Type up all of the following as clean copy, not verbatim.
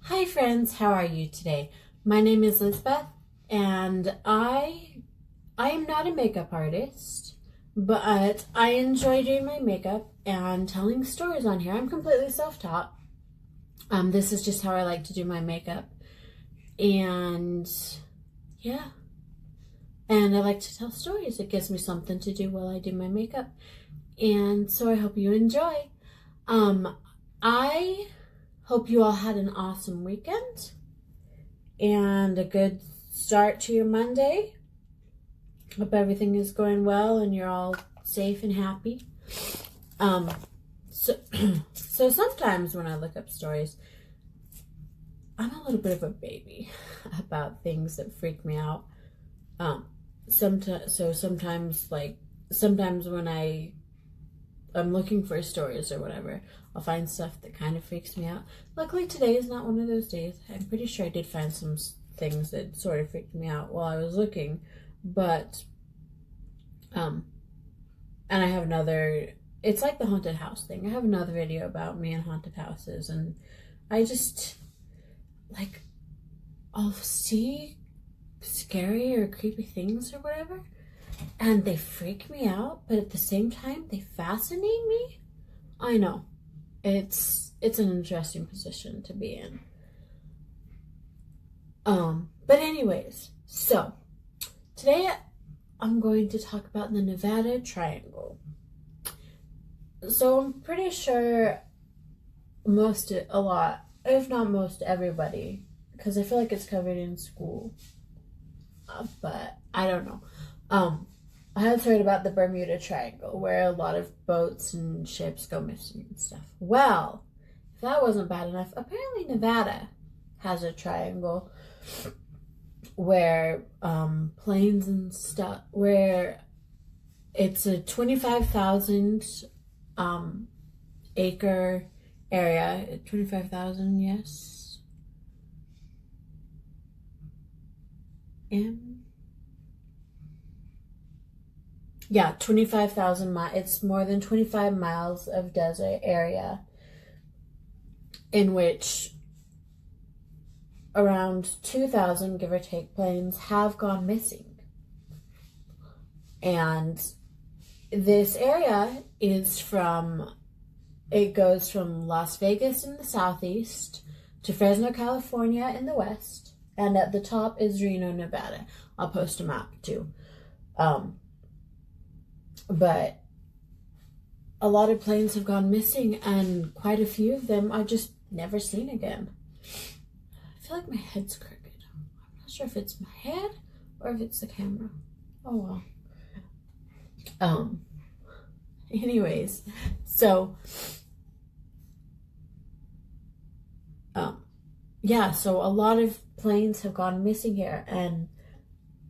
Hi friends, how are you today? My name is Lisbeth and I am not a makeup artist, but I enjoy doing my makeup and telling stories on here. I'm completely self-taught. This is just how I like to do my makeup. And yeah, and I like to tell stories. It gives me something to do while I do my makeup. And so I hope you enjoy. I hope you all had an awesome weekend and a good start to your Monday. Hope everything is going well and you're all safe and happy. So sometimes when I look up stories, I'm a little bit of a baby about things that freak me out. Sometimes when I'm looking for stories or whatever, I'll find stuff that kind of freaks me out. Luckily today is not one of those days. I'm pretty sure I did find some things that sort of freaked me out while I was looking, but and I have another, it's like the haunted house thing. I have another video about me and haunted houses, and I just I'll see scary or creepy things or whatever, and they freak me out, but at the same time they fascinate me. I know it's an interesting position to be in. But anyways, so today I'm going to talk about the Nevada Triangle. So I'm pretty sure a lot, if not most everybody, because I feel like it's covered in school, but I don't know. I have heard about the Bermuda Triangle, where a lot of boats and ships go missing and stuff. Well, if that wasn't bad enough, apparently Nevada has a triangle where planes and stuff, where it's a 25,000 acre area. 25,000, yes. Yeah, 25,000 miles. It's more than 25 miles of desert area in which around 2,000, give or take, planes have gone missing. And this area it goes from Las Vegas in the southeast to Fresno, California in the west. And at the top is Reno, Nevada. I'll post a map too. But a lot of planes have gone missing, and quite a few of them I've just never seen again. I feel like my head's crooked. I'm not sure if it's my head or if it's the camera. Oh well. Anyways, so yeah, so a lot of planes have gone missing here, and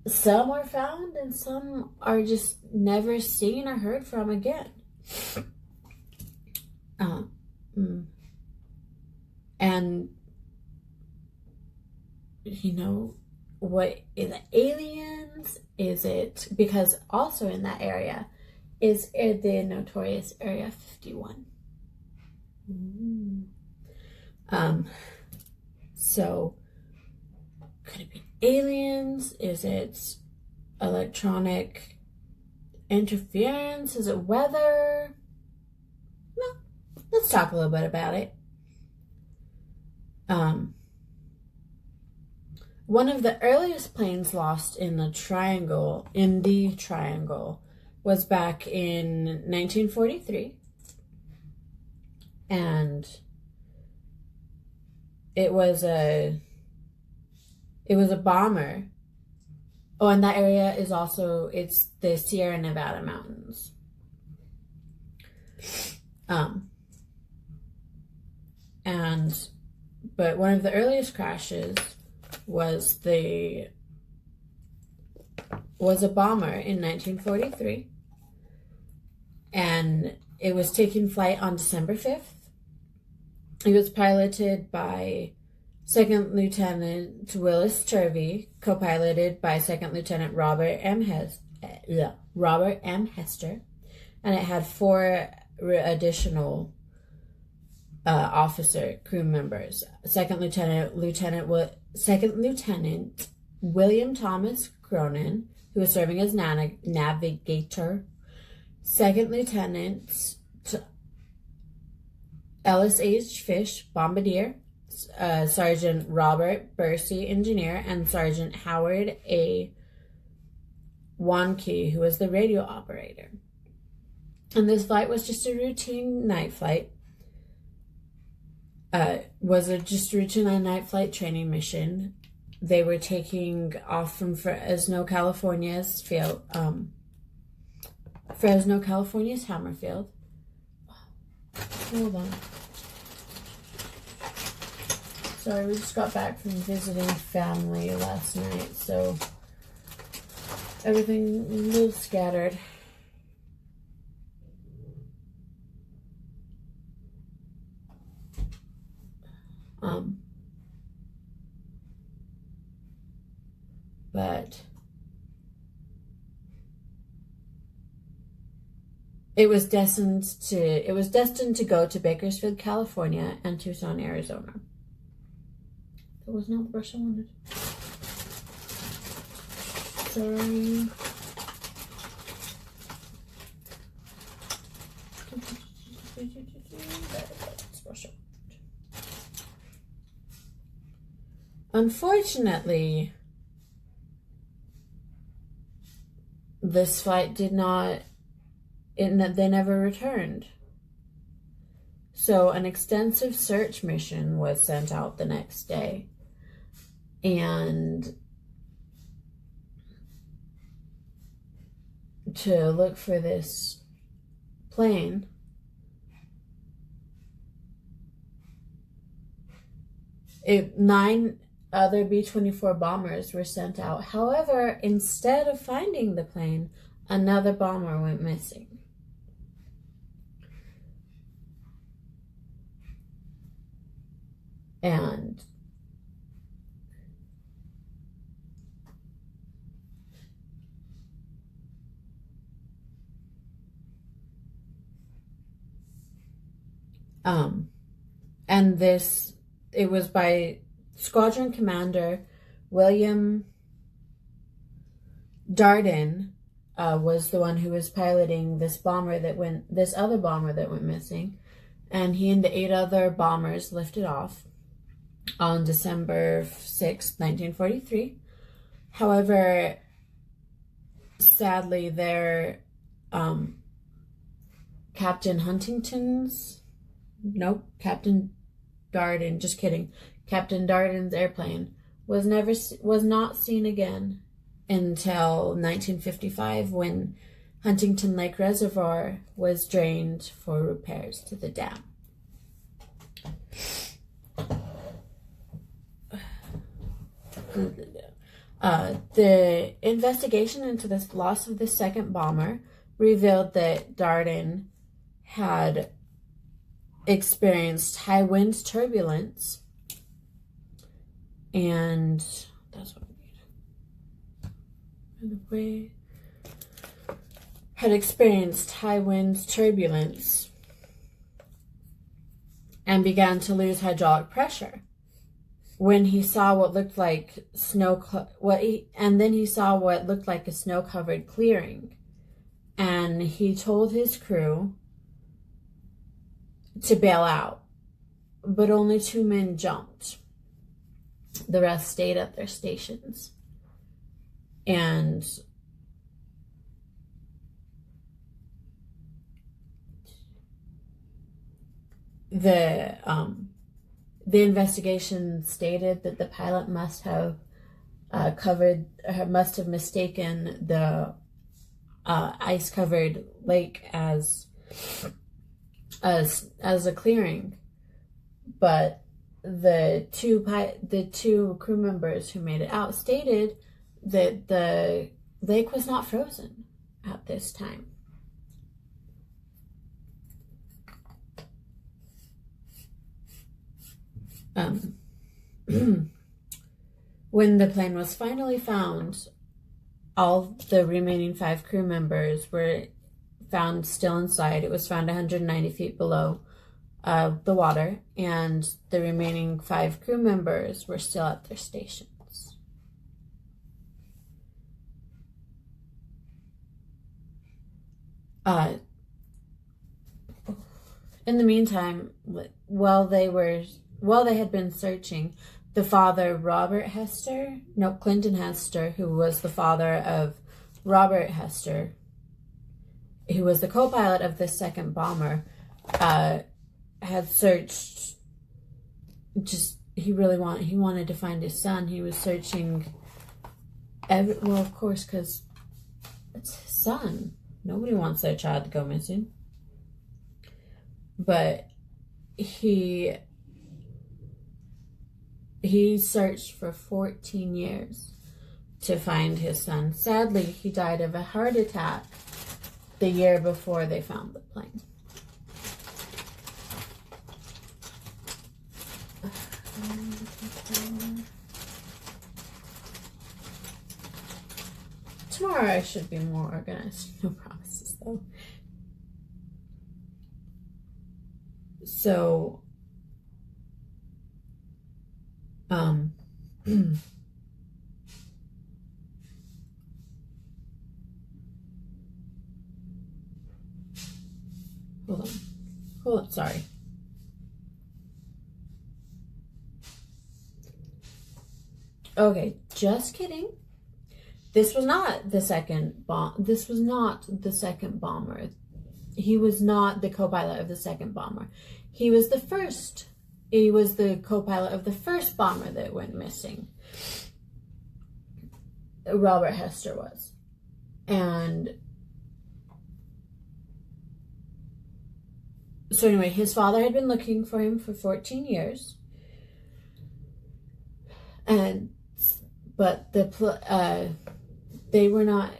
some are found and some are just never seen or heard from again. And you know, what is it, aliens? Is it, because also in that area is the notorious Area 51. So could it be aliens? Is it electronic interference? Is it weather? No, let's talk a little bit about it. One of the earliest planes lost in the triangle, was back in 1943, and it was a bomber. Oh, and that area is also, it's the Sierra Nevada mountains. But one of the earliest crashes was a bomber in 1943, and it was taking flight on December 5th. It was piloted by Second Lieutenant Willis Turvey, co-piloted by Second Lieutenant Robert M. Hester, and it had 4 additional officer crew members. Second Lieutenant William Thomas Cronin, who was serving as navigator. Second Lieutenant Ellis H. Fish, bombardier. Sergeant Robert Bursey, engineer, and Sergeant Howard A. Wankey, who was the radio operator. And this flight was just a routine night flight. Just a routine night flight training mission. They were taking off from Fresno, California's Hammerfield. Hold on. Sorry, we just got back from visiting family last night, so everything a little scattered. But it was destined to go to Bakersfield, California, and Tucson, Arizona. That was not the brush I wanted. Sorry. Unfortunately, this flight they never returned. So an extensive search mission was sent out the next day. And to look for this plane. Nine other B-24 bombers were sent out. However, instead of finding the plane, another bomber went missing. And it was by Squadron Commander William Darden was the one who was piloting this other bomber that went missing, and he and the 8 other bombers lifted off on December 6th, 1943. However, sadly, their Captain Darden's airplane was not seen again until 1955, when Huntington Lake Reservoir was drained for repairs to the dam. The investigation into the loss of the second bomber revealed that Darden had experienced high wind turbulence, and that's what I need. Had experienced high wind turbulence and began to lose hydraulic pressure. When he saw what looked like he saw what looked like a snow-covered clearing, and he told his crew to bail out, but only 2 men jumped. The rest stayed at their stations, and the investigation stated that the pilot must have mistaken the ice-covered lake as a clearing, but the two crew members who made it out stated that the lake was not frozen at this time. When the plane was finally found, all the remaining 5 crew members were found still inside. It was found 190 feet below the water, and the remaining 5 crew members were still at their stations. In the meantime, while they had been searching, the father, Clinton Hester, who was the father of Robert Hester, who was the co-pilot of the second bomber, had searched. He wanted to find his son. He was searching. Well, of course, because it's his son. Nobody wants their child to go missing. But he searched for 14 years to find his son. Sadly, he died of a heart attack the year before they found the plane. Tomorrow I should be more organized. No promises, though. So, hold on, sorry. Okay, just kidding. This was not the second bomb. This was not the second bomber. He was not the co-pilot of the second bomber. He was the first. He was the co-pilot of the first bomber that went missing. Robert Hester was. And so anyway, his father had been looking for him for 14 years. But they were not.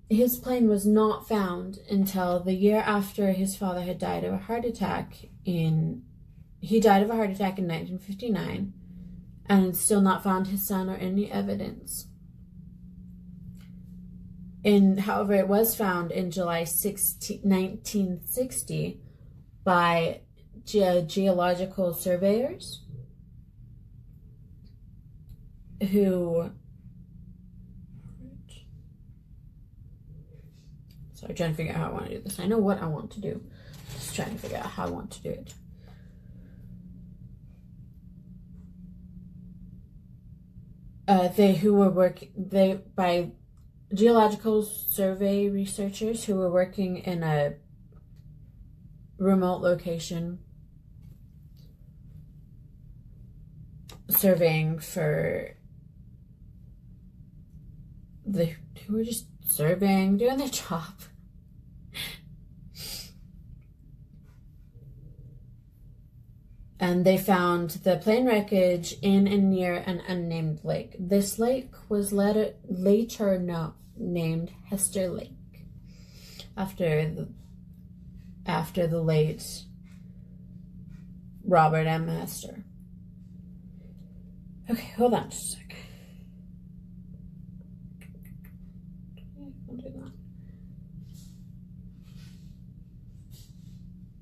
His plane was not found until the year after his father had died of a heart attack He died of a heart attack in 1959, and still not found his son or any evidence. However, it was found in July 1960 by geological surveyors who... So I'm trying to figure out how I want to do this. I know what I want to do. Just trying to figure out how I want to do it. By geological survey researchers who were working in a remote location, surveying for who were just surveying, doing their job. And they found the plane wreckage in and near an unnamed lake. This lake was later named Hester Lake, after the late Robert M. Hester. Okay, hold on just a sec. I'll do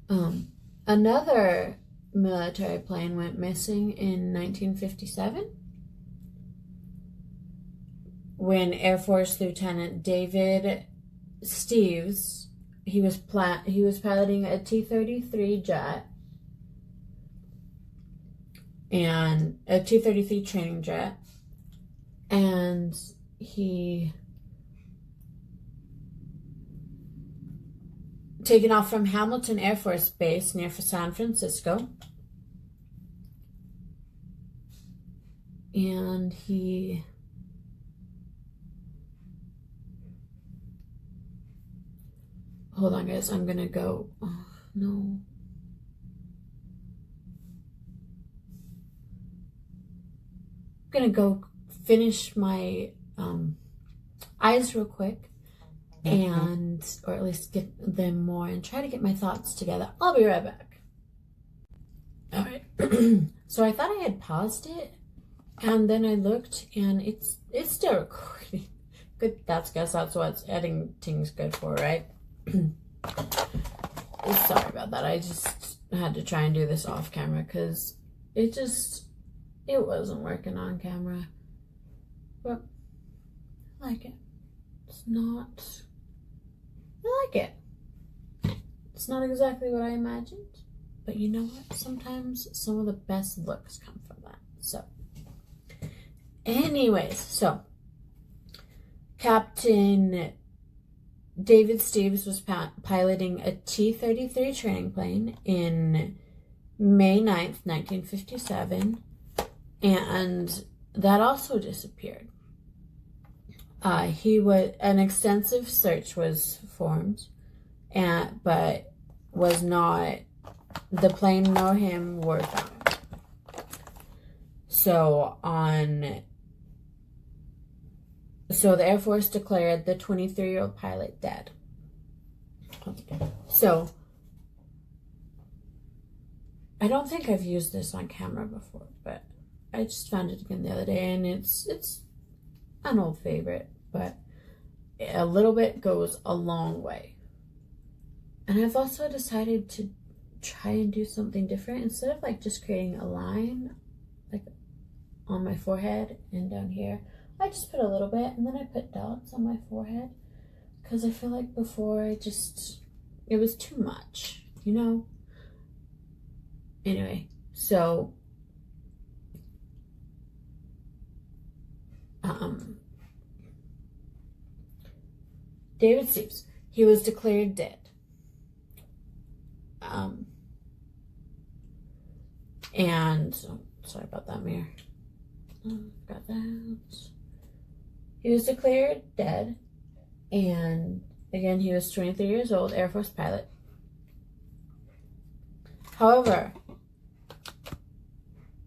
that. Another military plane went missing in 1957 when Air Force Lieutenant David Steves, he was piloting a T-33 jet and a T-33 training jet, and he taken off from Hamilton Air Force Base near San Francisco. And he hold on, guys, I'm gonna go. Oh, no. I'm gonna go finish my eyes real quick. And, or at least get them more and try to get my thoughts together. I'll be right back. All right. So I thought I had paused it, and then I looked, and it's still recording. Good. That's what editing's good for, right? Sorry about that. I just had to try and do this off camera because it wasn't working on camera. But I like it. I like it. It's not exactly what I imagined, but you know what? Sometimes some of the best looks come from that. So, anyways, so Captain David Steves was piloting a T-33 training plane in May 9th, 1957, and that also disappeared. An extensive search was formed, but was not, the plane nor him were found. So the Air Force declared the 23-year-old pilot dead. So I don't think I've used this on camera before, but I just found it again the other day, and it's an old favorite, but a little bit goes a long way. And I've also decided to try and do something different. Instead of like just creating a line like on my forehead and down here, I just put a little bit and then I put dots on my forehead, because I feel like before it was too much, you know? Anyway, so David Steves, he was declared dead. And sorry about that mirror. Got that. He was declared dead, and again, he was 23 years old, Air Force pilot. However,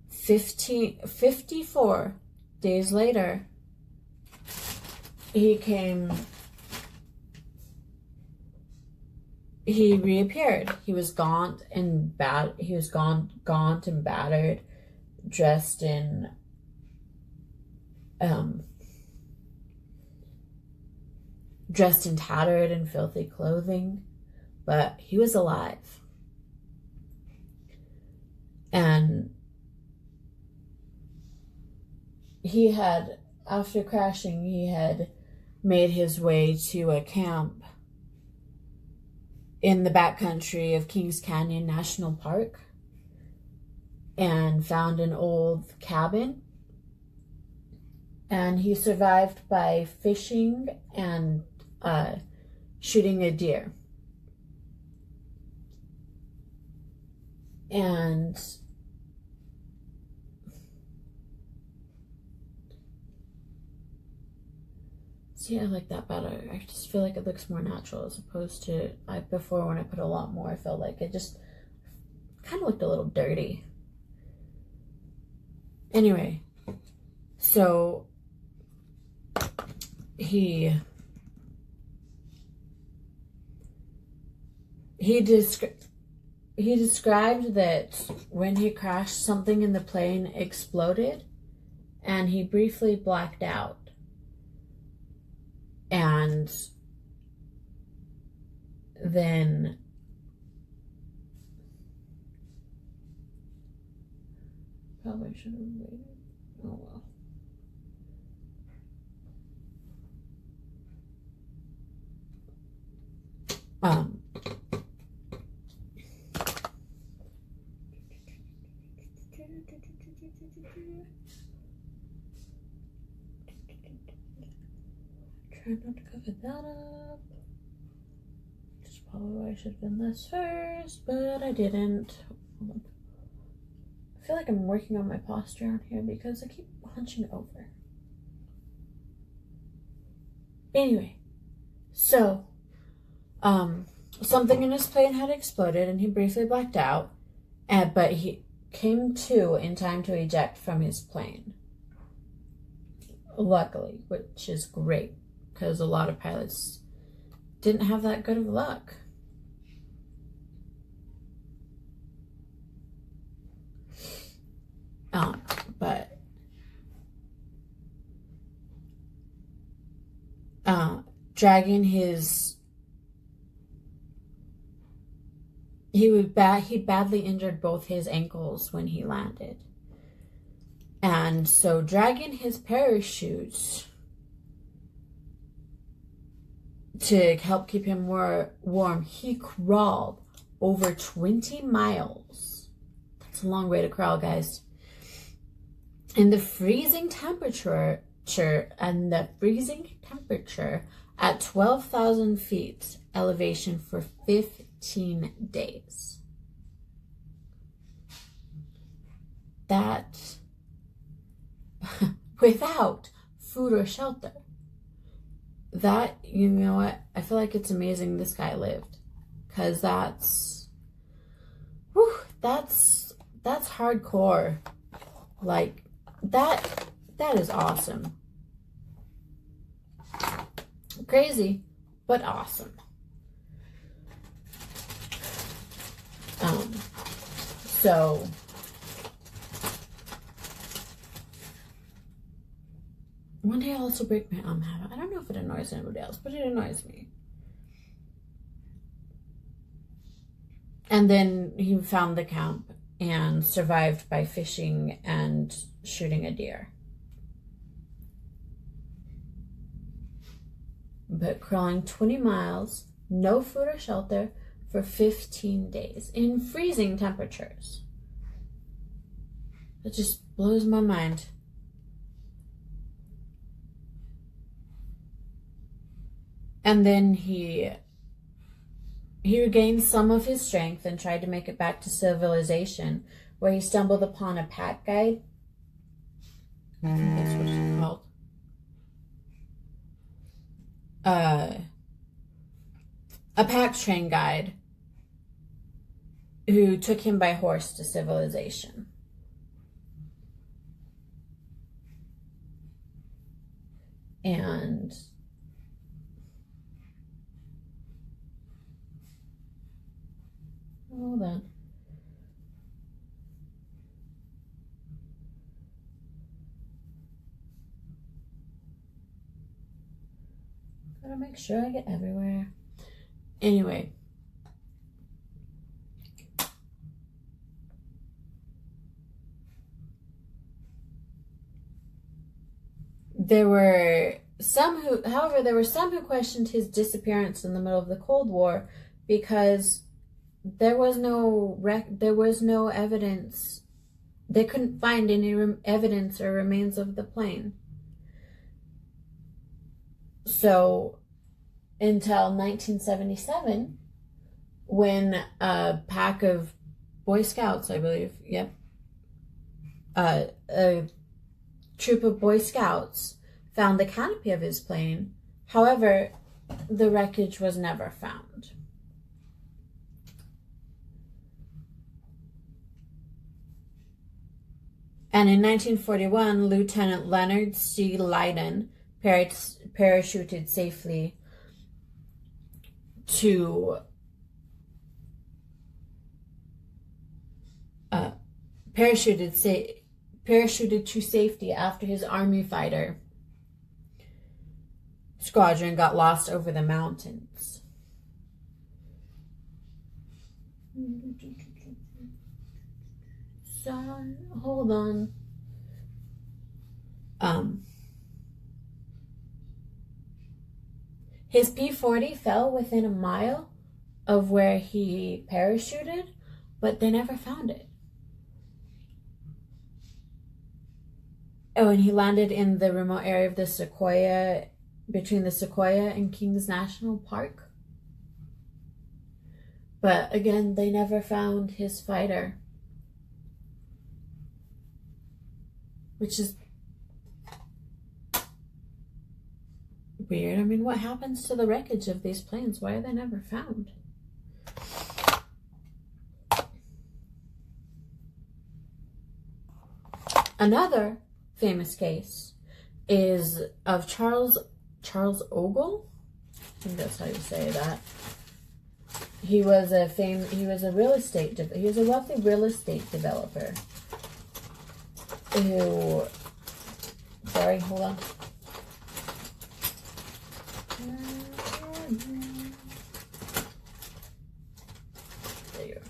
54 days later, he reappeared. He was gaunt and gaunt and battered, dressed in tattered and filthy clothing, but he was alive. And after crashing, he had made his way to a camp in the backcountry of Kings Canyon National Park and found an old cabin. And he survived by fishing and shooting a deer. And see, I like that better. I just feel like it looks more natural as opposed to before, when I put a lot more, I felt like it just kind of looked a little dirty. Anyway, so he described that when he crashed, something in the plane exploded and he briefly blacked out. And then probably should have waited. Oh well. Try not to cover that up. Which is probably why I should have done this first, but I didn't. Hold on. I feel like I'm working on my posture on here because I keep hunching over. Anyway, so something in his plane had exploded and he briefly blacked out, but he came to in time to eject from his plane. Luckily, which is great, because a lot of pilots didn't have that good of luck. But dragging he he badly injured both his ankles when he landed. And so dragging his parachute to help keep him more warm, he crawled over 20 miles. That's a long way to crawl, guys. In the freezing temperature at 12,000 feet elevation for 15 days. That without food or shelter. That, you know what, I feel like it's amazing this guy lived, because that's hardcore. Like, that is awesome. Crazy, but awesome. So one day I'll also break my habit. I don't know if it annoys anybody else, but it annoys me. And then he found the camp and survived by fishing and shooting a deer. But crawling 20 miles, no food or shelter, for 15 days in freezing temperatures. It just blows my mind. And then he regained some of his strength and tried to make it back to civilization, where he stumbled upon a pack guide. I think that's what it's called. A pack train guide who took him by horse to civilization. And hold on. Gotta make sure I get everywhere. Anyway. There were some who questioned his disappearance in the middle of the Cold War, because there was no evidence. They couldn't find any evidence or remains of the plane. So until 1977, when a pack of Boy Scouts, I believe, a troop of Boy Scouts found the canopy of his plane. However, the wreckage was never found. And in 1941, Lieutenant Leonard C. Lydon parachuted safely to parachuted to safety after his Army fighter squadron got lost over the mountains. Sorry, hold on. His P-40 fell within a mile of where he parachuted, but they never found it. Oh, and he landed in the remote area of the Sequoia, between the Sequoia and Kings National Park. But again, they never found his fighter, which is weird. I mean, what happens to the wreckage of these planes? Why are they never found? Another famous case is of Charles Ogle. I think that's how you say that. He was a wealthy real estate developer who, sorry, hold on. There you go.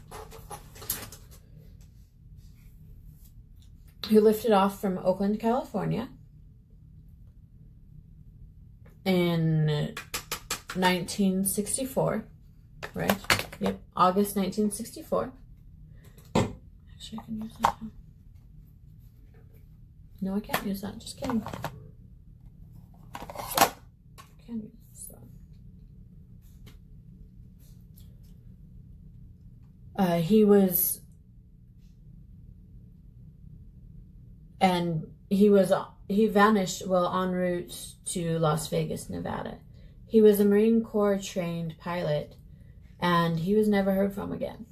who lifted off from Oakland, California in 1964, right? Yep, August 1964. Actually, I can use that now. No, I can't use that. Just kidding. I can't use this one. He vanished while en route to Las Vegas, Nevada. He was a Marine Corps trained pilot, and he was never heard from again.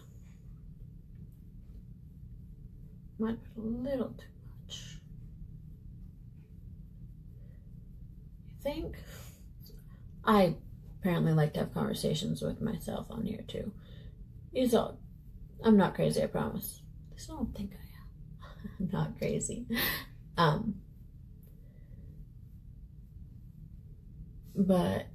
Might put a little too much. I think I apparently like to have conversations with myself on here too. I'm not crazy, I promise. Just don't think I am. I'm not crazy. But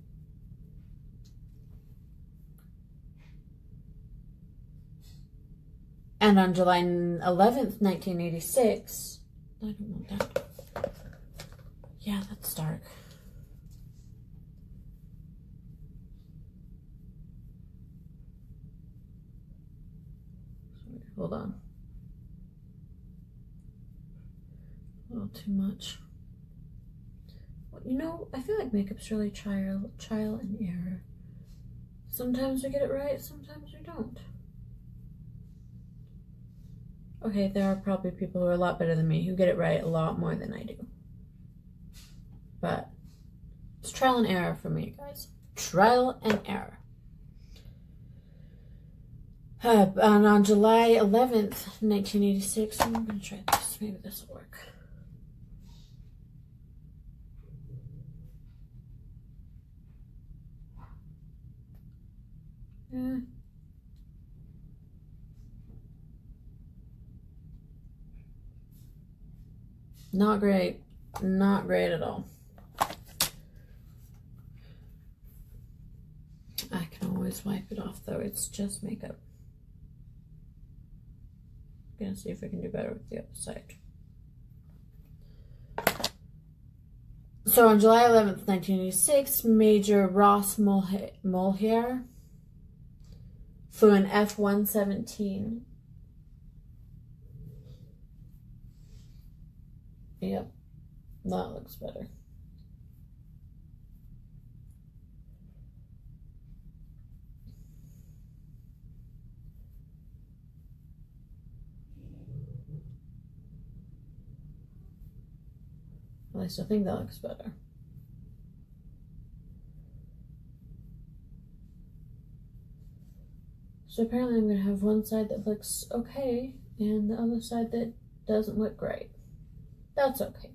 and on July 11th, 1986, I don't want that. Yeah, that's dark. Sorry, hold on. A little too much. Well, you know, I feel like makeup's really trial and error. Sometimes we get it right, sometimes we don't. Okay, there are probably people who are a lot better than me who get it right a lot more than I do. But it's trial and error for me, guys. Trial and error. And on July 11th, 1986, I'm going to try this. Maybe this will work. Yeah. Not great. Not great at all. I can always wipe it off though. It's just makeup. I'm gonna see if I can do better with the other side. So on July 11th, 1986, Major Ross Mulcair flew an F-117. Yep, that looks better. At least I think that looks better. So apparently I'm going to have one side that looks okay and the other side that doesn't look great. That's okay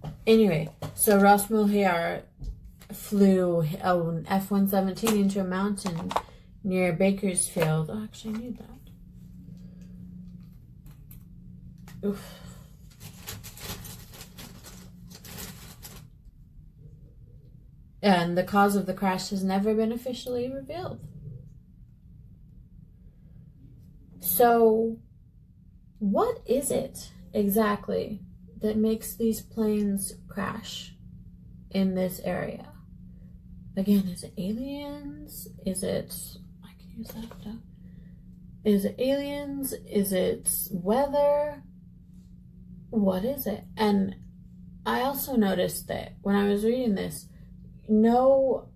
though. Anyway, so Ross Mulcair flew an F-117 into a mountain near Bakersfield. Oh, actually I need that. Oof. And the cause of the crash has never been officially revealed. So, what is it exactly that makes these planes crash in this area? Again, is it aliens? Is it... I can use that stuff. Is it aliens? Is it weather? What is it? And I also noticed that when I was reading this, no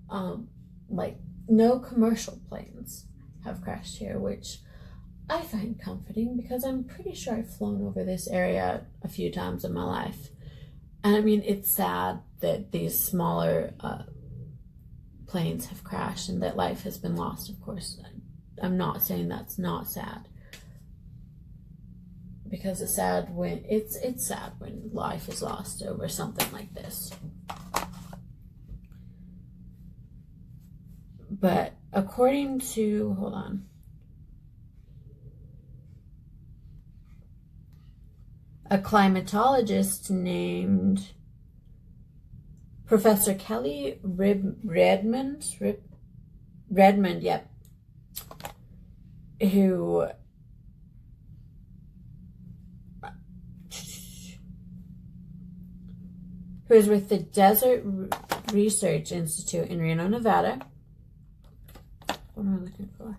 commercial planes have crashed here, which I find comforting because I'm pretty sure I've flown over this area a few times in my life. And I mean, it's sad that these smaller planes have crashed and that life has been lost, of course. I'm not saying that's not sad, because it's sad when it's sad when life is lost over something like this. But according to, hold on, a climatologist named Professor Kelly Redmond, yep, who is with the Desert Research Institute in Reno, Nevada. What am I looking for?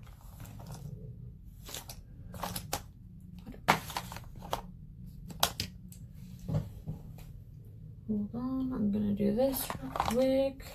Hold on, I'm gonna do this real quick.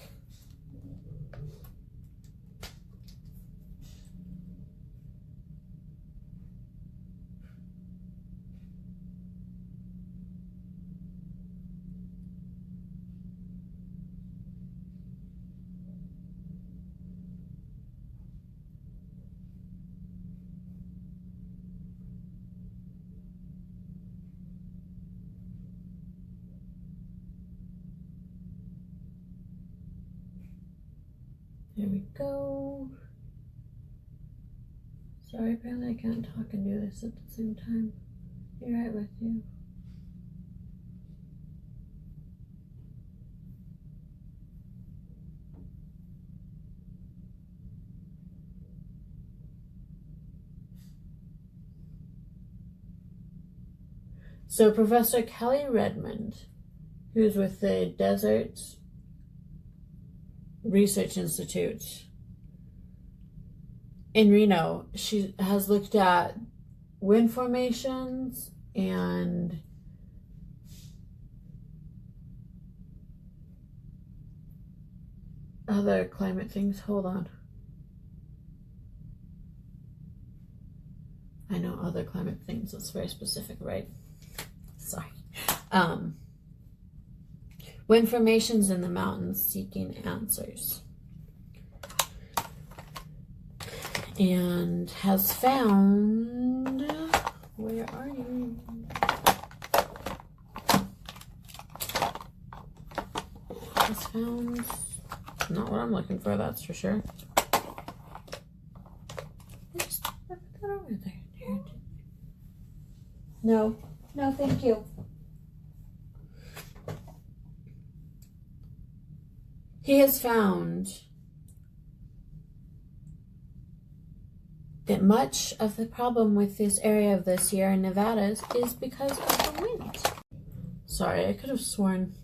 There we go. Sorry, apparently I can't talk and do this at the same time. Be right with you. So Professor Kelly Redmond, who's with the Desert Research Institute in Reno, she has looked at wind formations and other climate things. Hold on. I know other climate things. That's very specific, right? Sorry. Wind formations in the mountains, seeking answers. And has found, where are you? Has found, not what I'm looking for, that's for sure. I put that over there. No, no, thank you. He has found that much of the problem with this area of the Sierra Nevadas is because of the wind. Sorry, I could have sworn.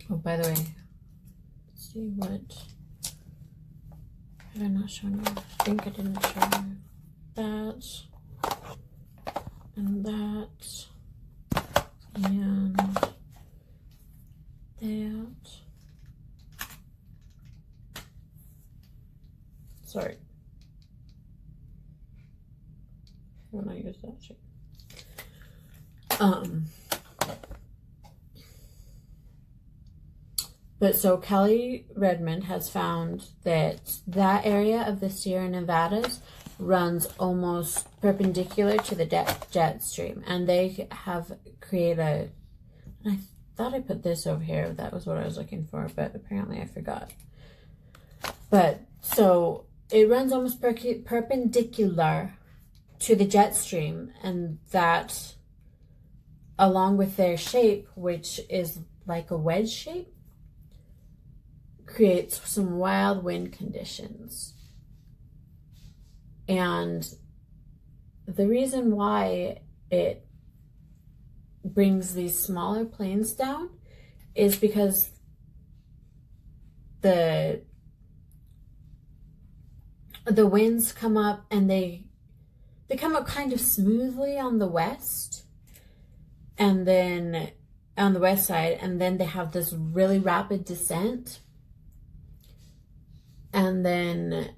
Oh, by the way, let's see what. Have I not shown you? I think I didn't show you that. And that. And that. Sorry. When I use that shape. But so Kelly Redmond has found that that area of the Sierra Nevadas runs almost perpendicular to the jet stream, and they have created I thought I put this over here. That was what I was looking for, but apparently I forgot. But so it runs almost perpendicular to the jet stream, and that, along with their shape, which is like a wedge shape, creates some wild wind conditions. And the reason why it brings these smaller planes down is because the winds come up, and they come up kind of smoothly on the west, and then on the west side, and then they have this really rapid descent, and then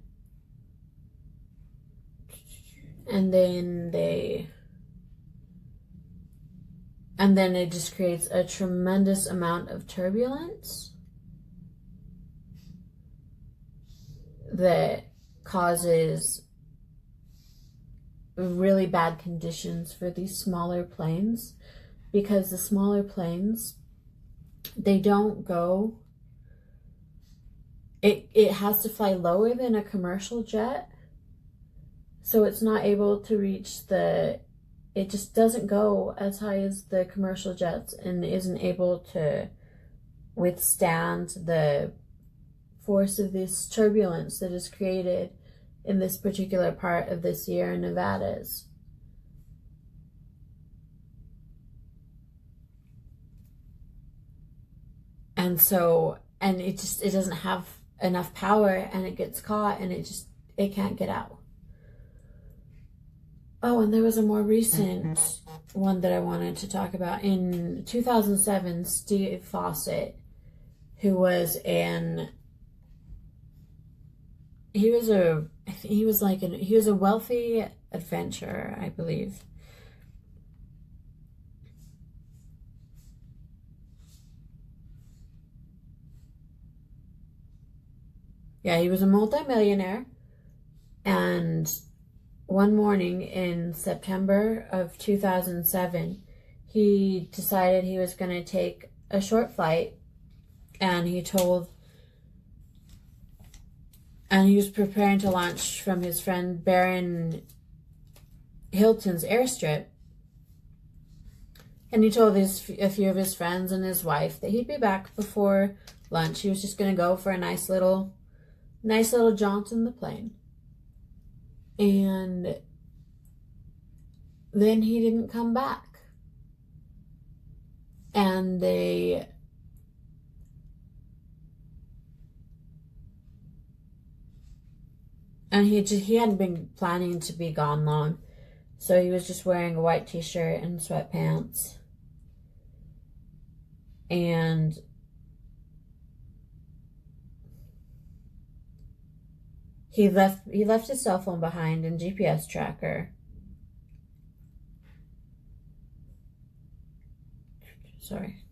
it just creates a tremendous amount of turbulence that causes really bad conditions for these smaller planes, because the smaller planes, they don't go, it has to fly lower than a commercial jet, so it's not able to reach it just doesn't go as high as the commercial jets, and isn't able to withstand the force of this turbulence that is created in this particular part of the Sierra Nevadas. And so, and it doesn't have enough power, and it gets caught, and it can't get out. Oh, and there was a more recent one that I wanted to talk about. In 2007, Steve Fawcett, who was a wealthy adventurer, I believe. Yeah, he was a multimillionaire, and one morning in September of 2007, he decided he was going to take a short flight, and he was preparing to launch from his friend Baron Hilton's airstrip, and he told a few of his friends and his wife that he'd be back before lunch. He was just going to go for a nice little jaunt in the plane. And then he didn't come back. And he hadn't been planning to be gone long. So he was just wearing a white t-shirt and sweatpants. And he left his cell phone behind and GPS tracker. Sorry.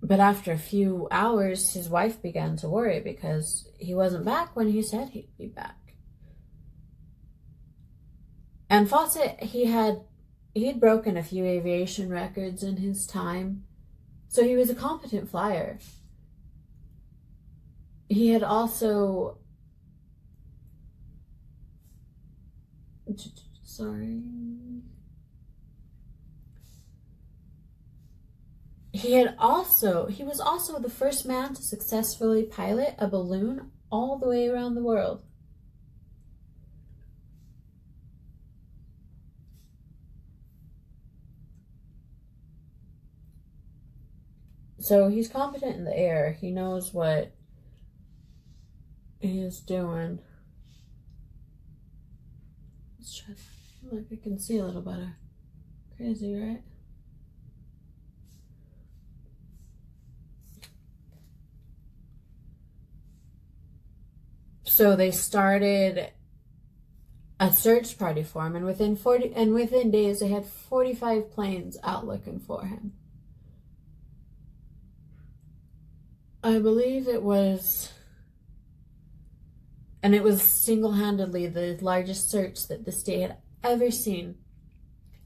But after a few hours, his wife began to worry because he wasn't back when he said he'd be back. And Fawcett, he'd broken a few aviation records in his time. So he was a competent flyer. He had also... Sorry. He was also the first man to successfully pilot a balloon all the way around the world. So he's competent in the air. He knows what he is doing. Let's try that. Look, I can see a little better. Crazy, right? So they started a search party for him, and within days they had 45 planes out looking for him. I believe it was single-handedly the largest search that the state had ever seen.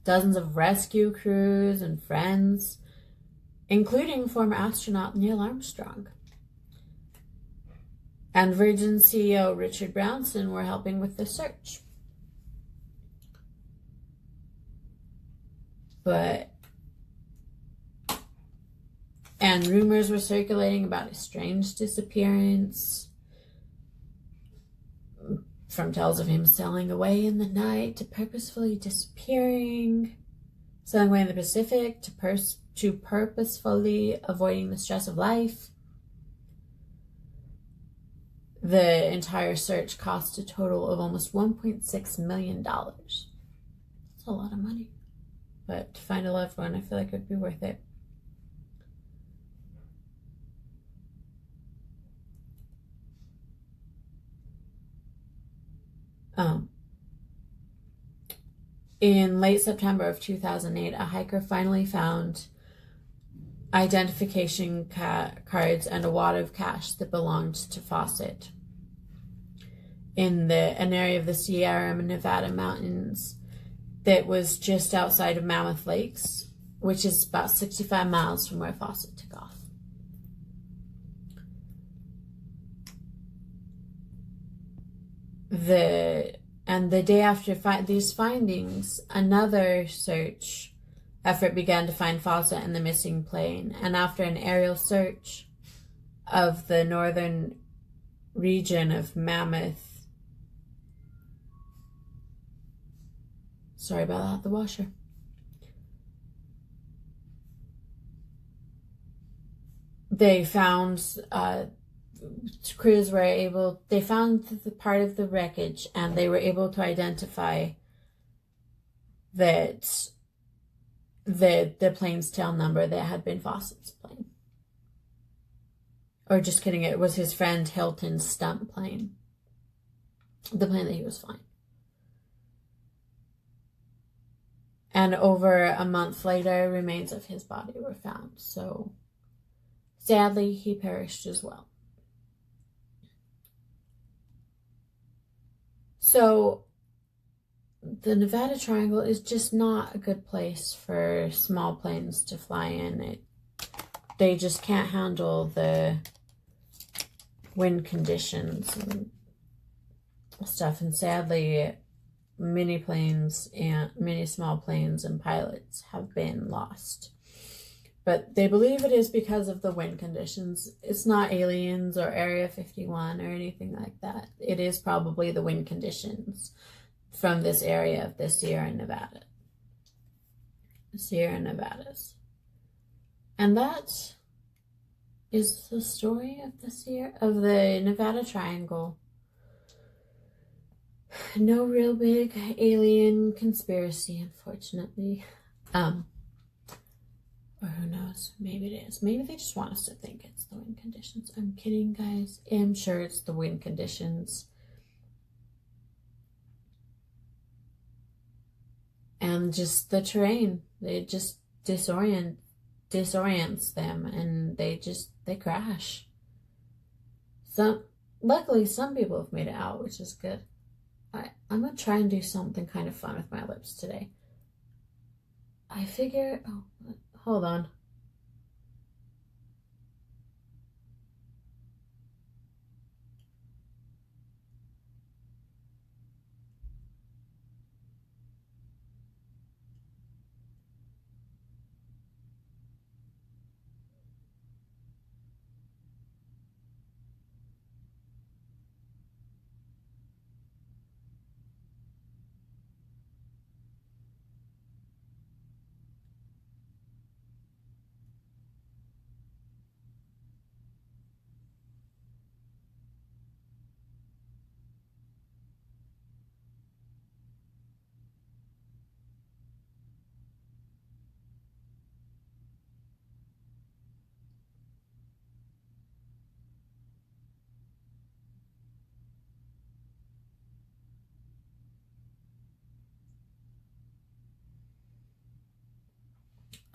Dozens of rescue crews and friends, including former astronaut Neil Armstrong. And Virgin CEO Richard Branson were helping with the search. And rumors were circulating about his strange disappearance, from tales of him sailing away in the night to purposefully disappearing, sailing away in the Pacific to purposefully avoiding the stress of life. The entire search cost a total of almost $1.6 million. That's a lot of money. But to find a loved one, I feel like it would be worth it. In late September of 2008, a hiker finally found identification cards and a wad of cash that belonged to Fawcett in an area of the Sierra Nevada mountains that was just outside of Mammoth Lakes, which is about 65 miles from where Fawcett took off. The And the day after these findings, another search effort began to find faucet and the missing plane. And after an aerial search of the northern region of Mammoth, sorry about that, the washer, they found crews were able, they found the part of the wreckage, and they were able to identify that the plane's tail number that had been Fawcett's plane. Or just kidding, it was his friend Hilton's stunt plane. The plane that he was flying. And over a month later, remains of his body were found. So, sadly, he perished as well. So, the Nevada Triangle is just not a good place for small planes to fly in. They just can't handle the wind conditions and stuff. And sadly, many small planes and pilots have been lost. But they believe it is because of the wind conditions. It's not aliens or Area 51 or anything like that. It is probably the wind conditions from this area of the Sierra Nevadas. And that is the story of the Nevada Triangle. No real big alien conspiracy, unfortunately. Or who knows? Maybe it is. Maybe they just want us to think it's the wind conditions. I'm kidding, guys. I'm sure it's the wind conditions. And just the terrain. They just disorients them, and they crash. Luckily, some people have made it out, which is good. I'm going to try and do something kind of fun with my lips today. I figure... Oh, hold on.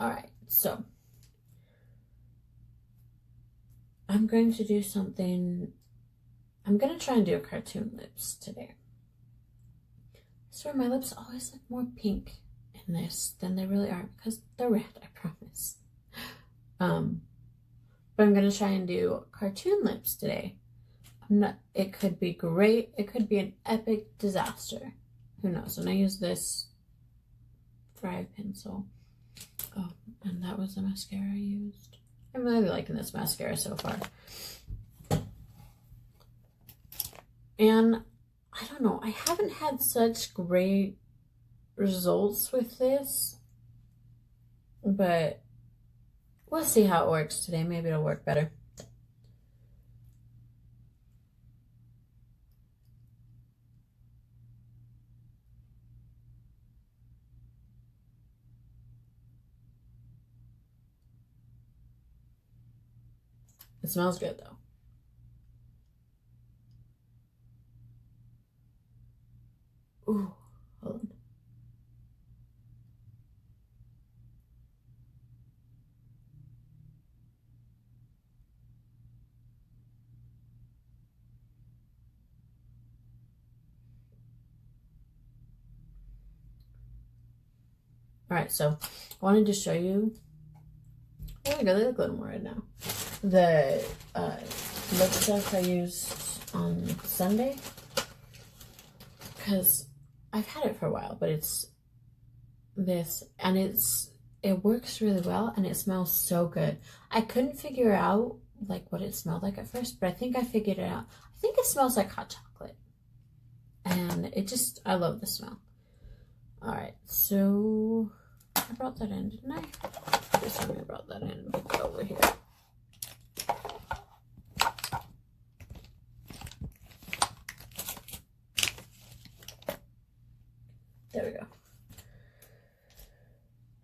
Alright, so I'm going to do something. I'm going to try and do a cartoon lips today. I swear my lips always look more pink in this than they really are because they're red, I promise. But I'm going to try and do cartoon lips today. It could be great. It could be an epic disaster. Who knows? And I use this dry pencil. Oh, and that was the mascara I used. I'm really liking this mascara so far. And I don't know, I haven't had such great results with this, but we'll see how it works today. Maybe it'll work better. It smells good though. Ooh, hold on. Alright, so I wanted to show you. Oh my god, they look a little more red now. The lipstick I used on Sunday. because I've had it for a while, but it's this, and it works really well, and it smells so good. I couldn't figure out like what it smelled like at first, but I think I figured it out. I think it smells like hot chocolate, and I love the smell. All right, so I brought that in, didn't I? This time I brought that in and put it over here. There we go.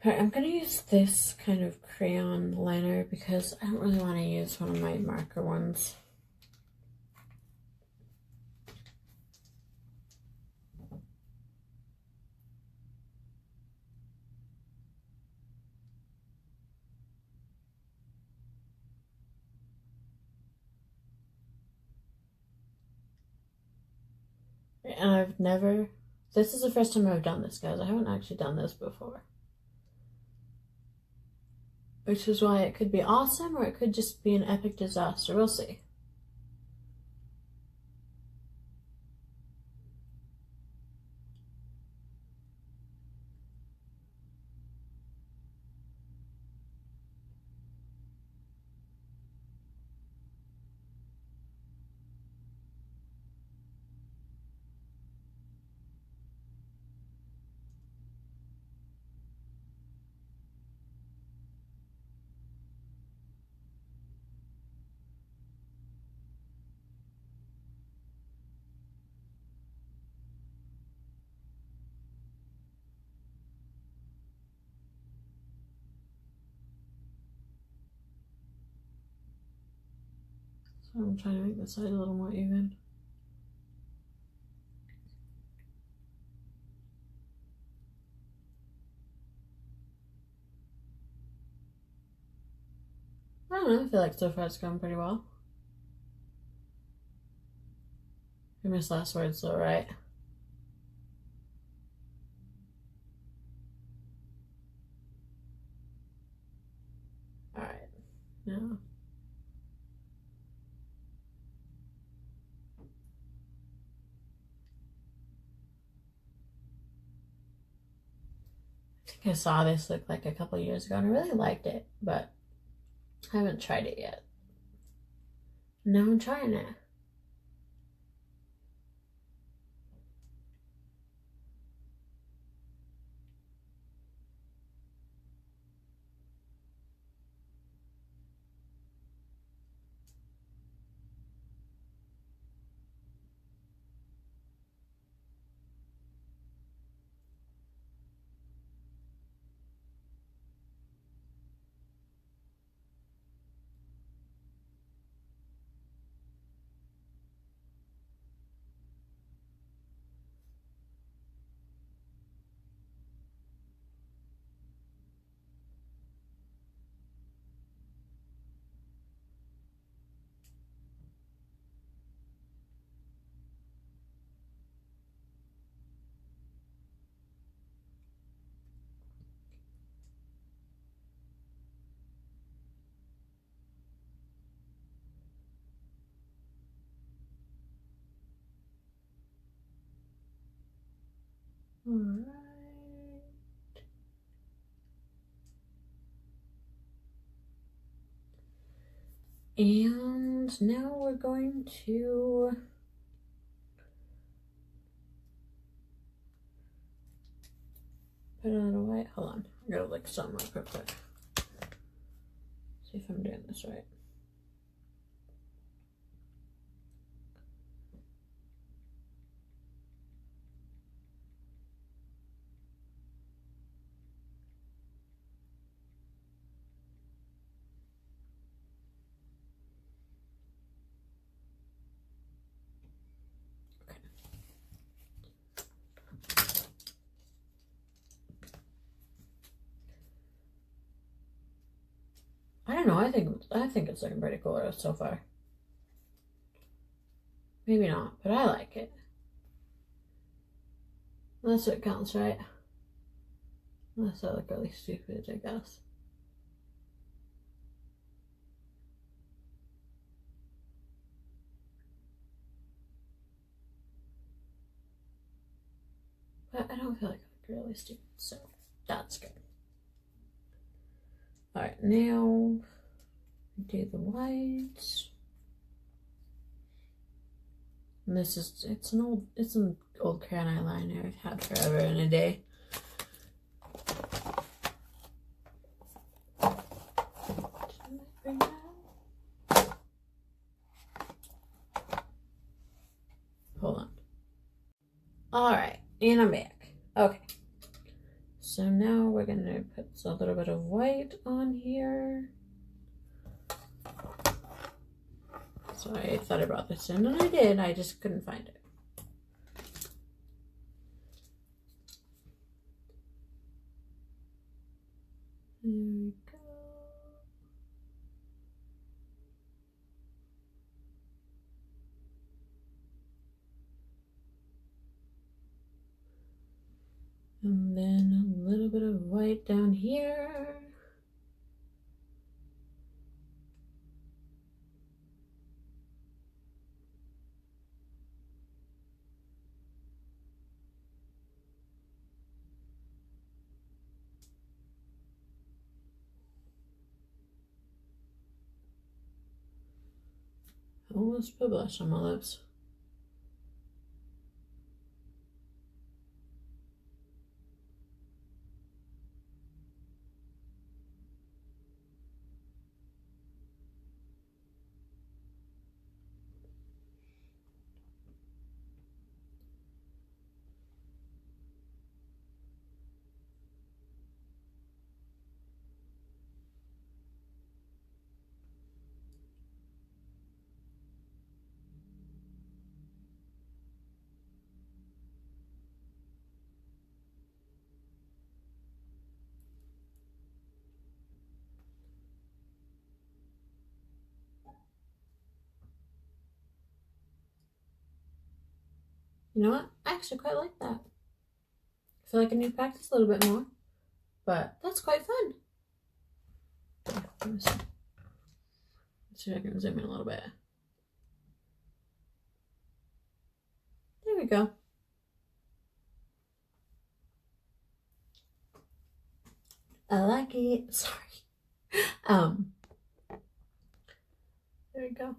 Alright, I'm going to use this kind of crayon liner because I don't really want to use one of my marker ones. And this is the first time I've done this, guys. I haven't actually done this before. Which is why it could be awesome, or it could just be an epic disaster. We'll see. So I'm trying to make the side a little more even. I don't know, I feel like so far it's going pretty well. Famous last words though, right? Alright, now. I think I saw this look like a couple years ago and I really liked it, but I haven't tried it yet. Now I'm trying it. Alright. And now we're going to put it on away. Hold on. I gotta look something up real quick. See if I'm doing this right. I don't know, I think it's looking pretty cool so far. Maybe not, but I like it. That's what counts, right? Unless I look really stupid, I guess. But I don't feel like I look really stupid, so that's good. Alright, now do the white. And this is, it's an old crayon eyeliner I've had forever and a day. Hold on. Alright, and I'm back. Okay. So now we're gonna put a little bit of white on here. So I thought I brought this in, and I did. I just couldn't find it. There we go. And then a little bit of white down here. Almost put blush on my lips. You know what? I actually quite like that. I feel like I need to practice a little bit more, but that's quite fun. Let's see if I can zoom in a little bit. There we go. I like it. Sorry. There we go.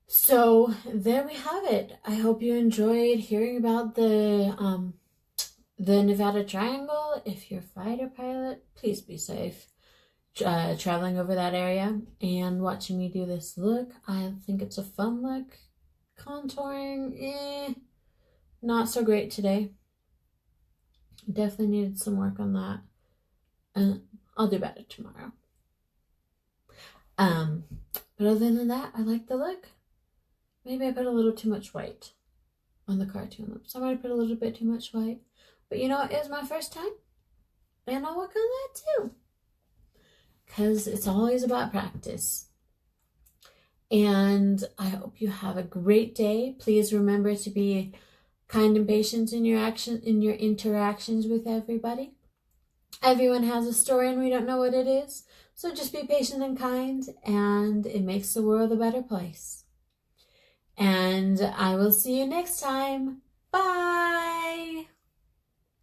So there we have it. I hope you enjoyed hearing about the Nevada Triangle. If you're a fighter pilot, please be safe traveling over that area and watching me do this look. I think it's a fun look. Contouring, not so great today. Definitely needed some work on that. I'll do better tomorrow. But other than that, I like the look. Maybe I put a little too much white on the cartoon lips. I might have put a little bit too much white. But you know what? It was my first time. And I'll work on that too. Because it's always about practice. And I hope you have a great day. Please remember to be kind and patient in your interactions with everybody. Everyone has a story and we don't know what it is. So just be patient and kind, and it makes the world a better place. And I will see you next time. Bye!